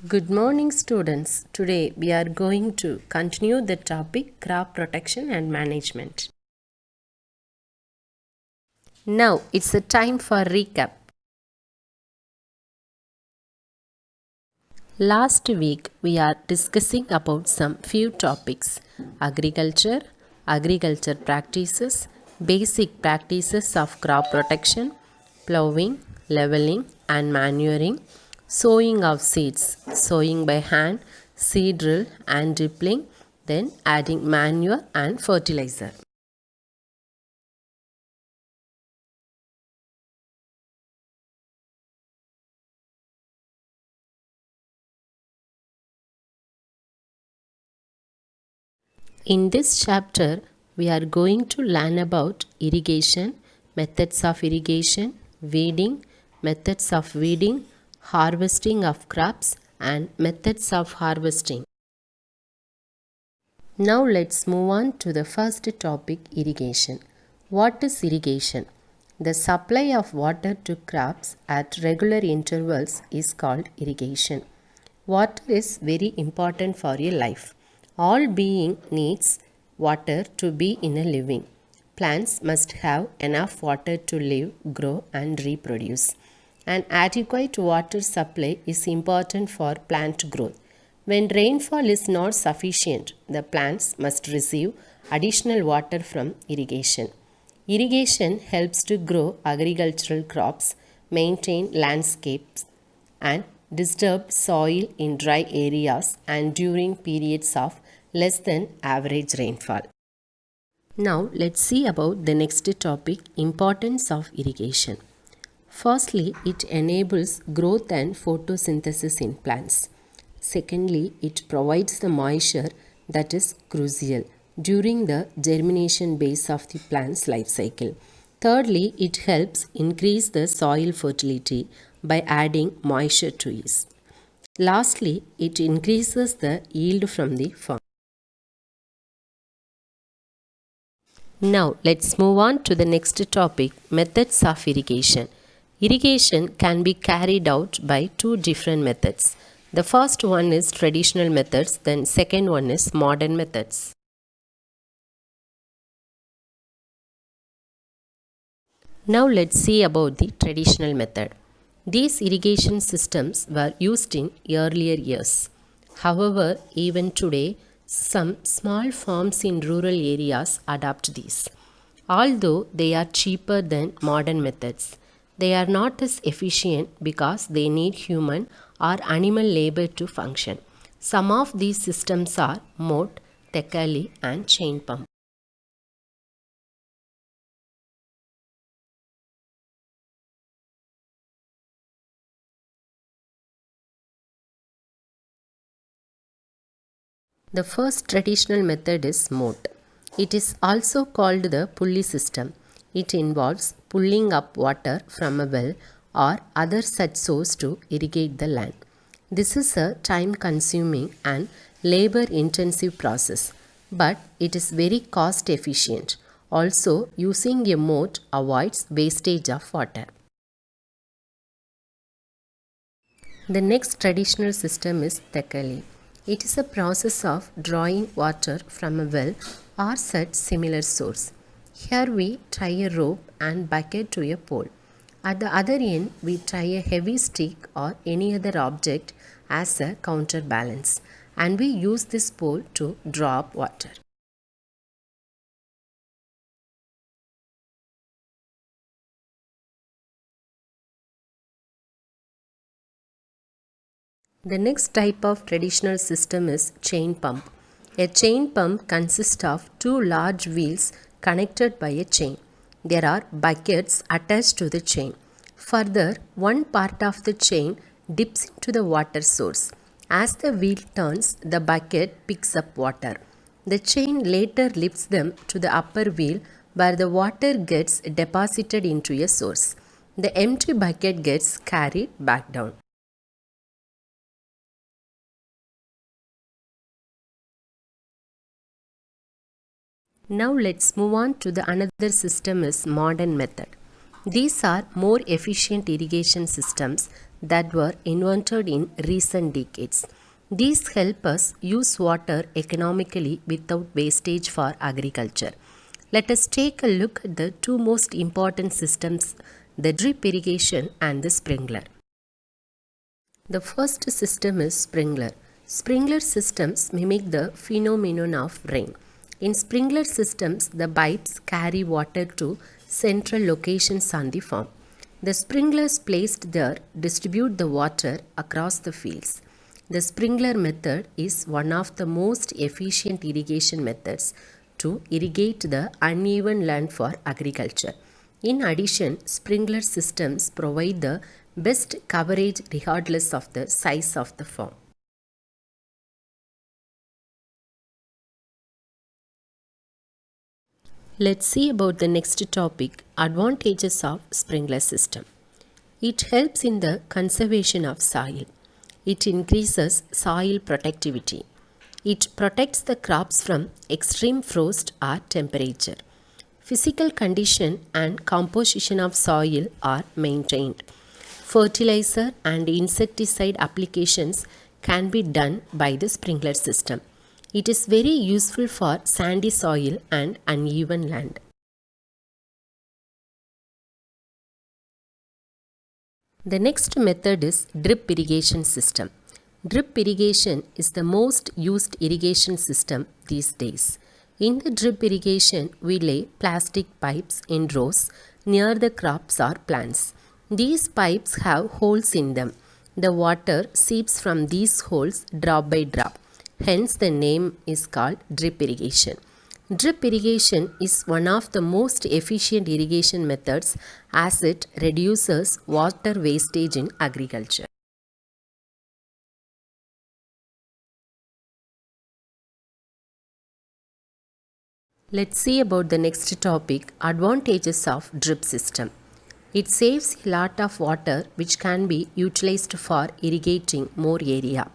Good morning, students. Today we are going to continue the topic crop protection and management. Now it's a time for recap. Last week we are discussing about some few topics: agriculture, agriculture practices, basic practices of crop protection, plowing, leveling and manuring, sowing of seeds, sowing by hand, seed drill and dribbling, then adding manure and fertilizer. In this chapter, we are going to learn about irrigation, methods of irrigation, weeding, methods of weeding, harvesting of crops, and methods of harvesting. Now let's move on to the first topic, irrigation. What is irrigation? The supply of water to crops at regular intervals is called irrigation. Water is very important for your life. All being needs water to be in a living. Plants must have enough water to live, grow and reproduce. An adequate water supply is important for plant growth. When rainfall is not sufficient, the plants must receive additional water from irrigation. Irrigation helps to grow agricultural crops, maintain landscapes, and disturb soil in dry areas and during periods of less than average rainfall. Now let's see about the next topic, importance of irrigation. Firstly, it enables growth and photosynthesis in plants. Secondly, it provides the moisture that is crucial during the germination phase of the plant's life cycle. Thirdly, it helps increase the soil fertility by adding moisture to it. Lastly, it increases the yield from the farm. Now, let's move on to the next topic, methods of irrigation. Irrigation can be carried out by two different methods. The first one is traditional methods, then second one is modern methods. Now let's see about the traditional method. These irrigation systems were used in earlier years. However, even today, some small farms in rural areas adopt these. Although they are cheaper than modern methods, they are not as efficient because they need human or animal labor to function. Some of these systems are moat, tekali, and chain pump. The first traditional method is moat. It is also called the pulley system. It involves pulling up water from a well or other such source to irrigate the land. This is a time consuming and labor intensive process, but it is very cost efficient. Also, using a moat avoids wastage of water. The next traditional system is tekali. It is a process of drawing water from a well or such similar source. Here we tie a rope and bucket to a pole. At the other end, we tie a heavy stick or any other object as a counterbalance, and we use this pole to draw up water. The next type of traditional system is chain pump. A chain pump consists of two large wheels connected by a chain. There are buckets attached to the chain. Further, one part of the chain dips into the water source. As the wheel turns, the bucket picks up water. The chain later lifts them to the upper wheel where the water gets deposited into a source. The empty bucket gets carried back down. Now let's move on to the another system is modern method. These are more efficient irrigation systems that were invented in recent decades. These help us use water economically without wastage for agriculture. Let us take a look at the two most important systems, the drip irrigation and the sprinkler. The first system is sprinkler. Sprinkler systems mimic the phenomenon of rain. In sprinkler systems, the pipes carry water to central locations on the farm. The sprinklers placed there distribute the water across the fields. The sprinkler method is one of the most efficient irrigation methods to irrigate the uneven land for agriculture. In addition, sprinkler systems provide the best coverage regardless of the size of the farm. Let's see about the next topic, advantages of sprinkler system. It helps in the conservation of soil. It increases soil productivity. It protects the crops from extreme frost or temperature. Physical condition and composition of soil are maintained. Fertilizer and insecticide applications can be done by the sprinkler system. It is very useful for sandy soil and uneven land. The next method is drip irrigation system. Drip irrigation is the most used irrigation system these days. In the drip irrigation, we lay plastic pipes in rows near the crops or plants. These pipes have holes in them. The water seeps from these holes drop by drop. Hence, the name is called drip irrigation. Drip irrigation is one of the most efficient irrigation methods as it reduces water wastage in agriculture. Let's see about the next topic, advantages of drip system. It saves a lot of water which can be utilized for irrigating more area.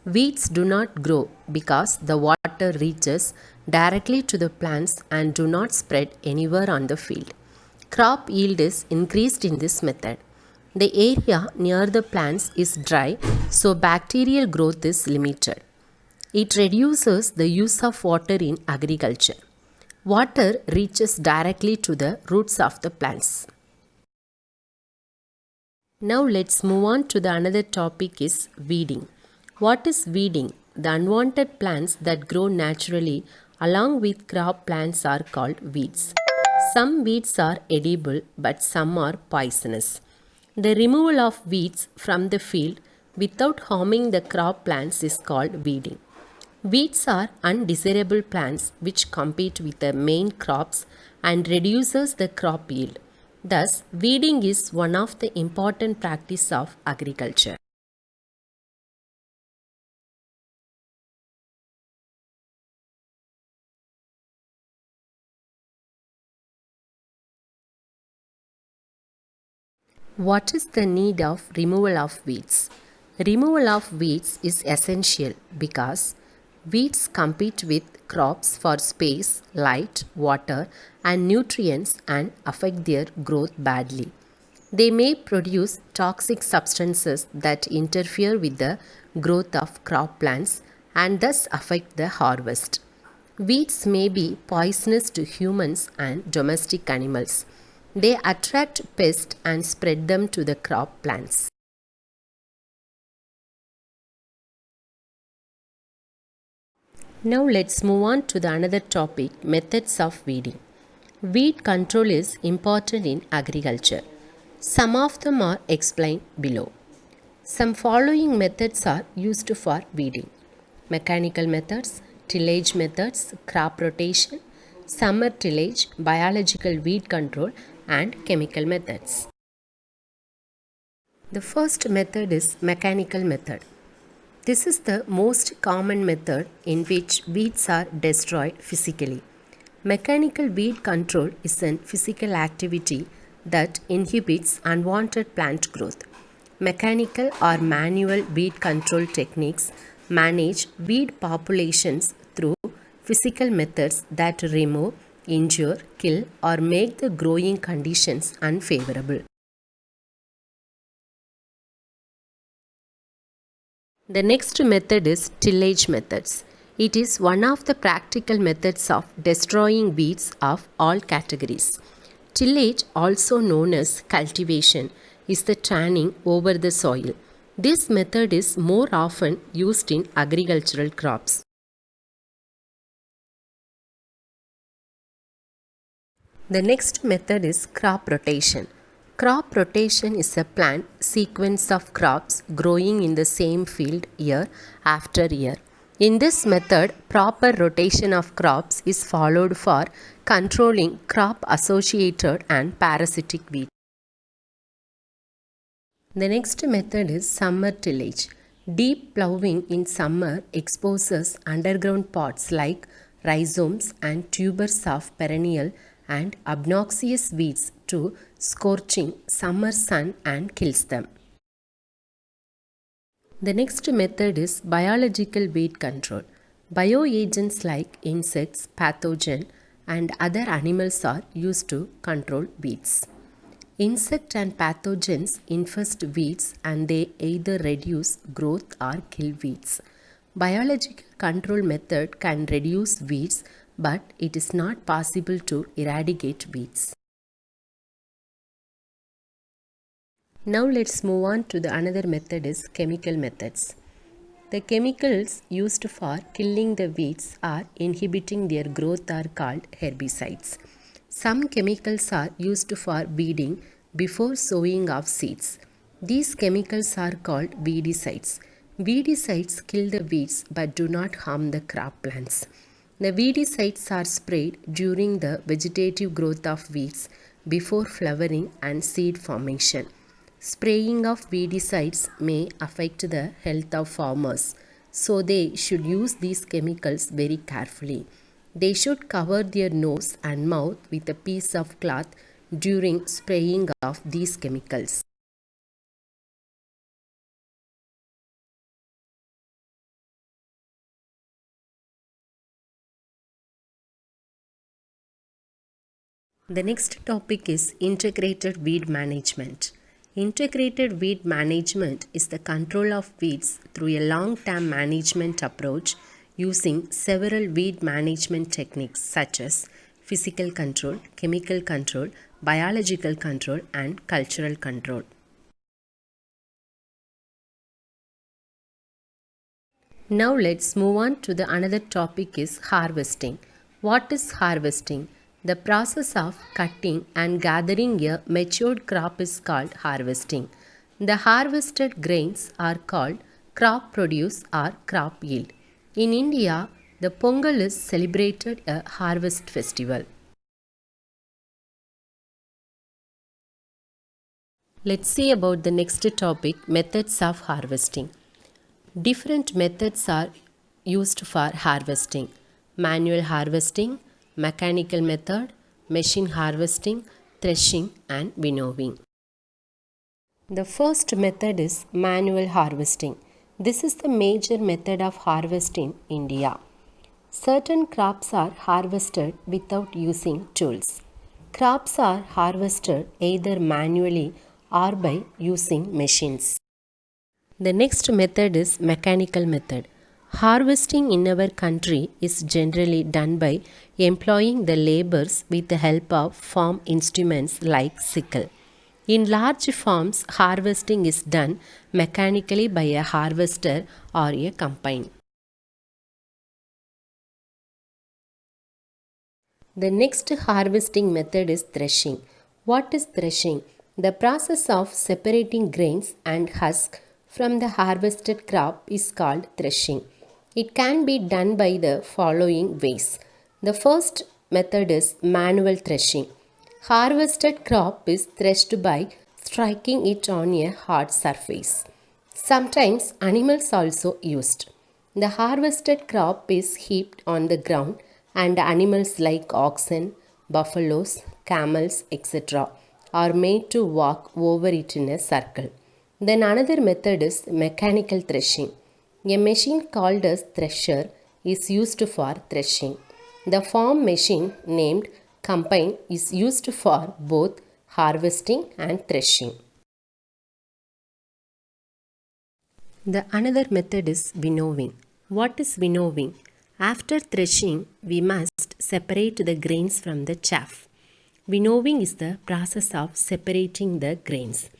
Weeds do not grow because the water reaches directly to the plants and do not spread anywhere on the field. Crop yield is increased in this method. The area near the plants is dry, so bacterial growth is limited. It reduces the use of water in agriculture. Water reaches directly to the roots of the plants. Now let's move on to the another topic is weeding. What is weeding? The unwanted plants that grow naturally along with crop plants are called weeds. Some weeds are edible but some are poisonous. The removal of weeds from the field without harming the crop plants is called weeding. Weeds are undesirable plants which compete with the main crops and reduces the crop yield. Thus, weeding is one of the important practice of agriculture. What is the need of removal of weeds? Removal of weeds is essential because weeds compete with crops for space, light, water, and nutrients and affect their growth badly. They may produce toxic substances that interfere with the growth of crop plants and thus affect the harvest. Weeds may be poisonous to humans and domestic animals. They attract pests and spread them to the crop plants. Now let's move on to the another topic, methods of weeding. Weed control is important in agriculture. Some of them are explained below. Some following methods are used for weeding: mechanical methods, tillage methods, crop rotation, summer tillage, biological weed control, and chemical methods. The first method is mechanical method. This is the most common method in which weeds are destroyed physically. Mechanical weed control is a physical activity that inhibits unwanted plant growth. Mechanical or manual weed control techniques manage weed populations through physical methods that remove, injure, kill, or make the growing conditions unfavorable. The next method is tillage methods. It is one of the practical methods of destroying weeds of all categories. Tillage, also known as cultivation, is the turning over the soil. This method is more often used in agricultural crops. The next method is crop rotation. Crop rotation is a planned sequence of crops growing in the same field year after year. In this method, proper rotation of crops is followed for controlling crop associated and parasitic weeds. The next method is summer tillage. Deep ploughing in summer exposes underground pods like rhizomes and tubers of perennial and obnoxious weeds to scorching summer sun and kills them. The next method is biological weed control. Bioagents like insects, pathogen, and other animals are used to control weeds. Insect and pathogens infest weeds and they either reduce growth or kill weeds. Biological control method can reduce weeds, but it is not possible to eradicate weeds. Now let's move on to the another method is chemical methods. The chemicals used for killing the weeds or inhibiting their growth are called herbicides. Some chemicals are used for weeding before sowing of seeds. These chemicals are called weedicides. Weedicides kill the weeds but do not harm the crop plants. The weedicides are sprayed during the vegetative growth of weeds before flowering and seed formation. Spraying of weedicides may affect the health of farmers, so they should use these chemicals very carefully. They should cover their nose and mouth with a piece of cloth during spraying of these chemicals. The next topic is integrated weed management. Integrated weed management is the control of weeds through a long-term management approach using several weed management techniques such as physical control, chemical control, biological control, and cultural control. Now let's move on to the another topic is harvesting. What is harvesting? The process of cutting and gathering a matured crop is called harvesting. The harvested grains are called crop produce or crop yield. In India, the Pongal is celebrated a harvest festival. Let's see about the next topic, methods of harvesting. Different methods are used for harvesting: manual harvesting, mechanical method, machine harvesting, threshing, and winnowing. The first method is manual harvesting. This is the major method of harvest in India. Certain crops are harvested without using tools. Crops are harvested either manually or by using machines. The next method is mechanical method. Harvesting in our country is generally done by employing the laborers with the help of farm instruments like sickle. In large farms, harvesting is done mechanically by a harvester or a combine. The next harvesting method is threshing. What is threshing? The process of separating grains and husk from the harvested crop is called threshing. It can be done by the following ways. The first method is manual threshing. Harvested crop is threshed by striking it on a hard surface. Sometimes animals also used. The harvested crop is heaped on the ground and animals like oxen, buffaloes, camels, etc. are made to walk over it in a circle. Then another method is mechanical threshing. A machine called as thresher is used for threshing. The farm machine named combine is used for both harvesting and threshing. The another method is winnowing. What is winnowing? After threshing, we must separate the grains from the chaff. Winnowing is the process of separating the grains.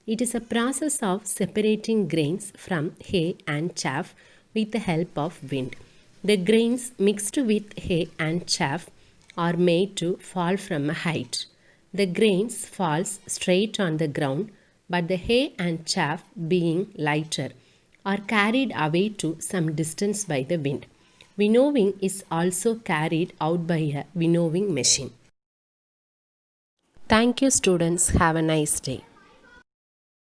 It is a process of separating grains from hay and chaff with the help of wind. The grains mixed with hay and chaff are made to fall from a height. The grains falls straight on the ground, but the hay and chaff, being lighter, are carried away to some distance by the wind. Winnowing is also carried out by a winnowing machine. Thank you, students. Have a nice day.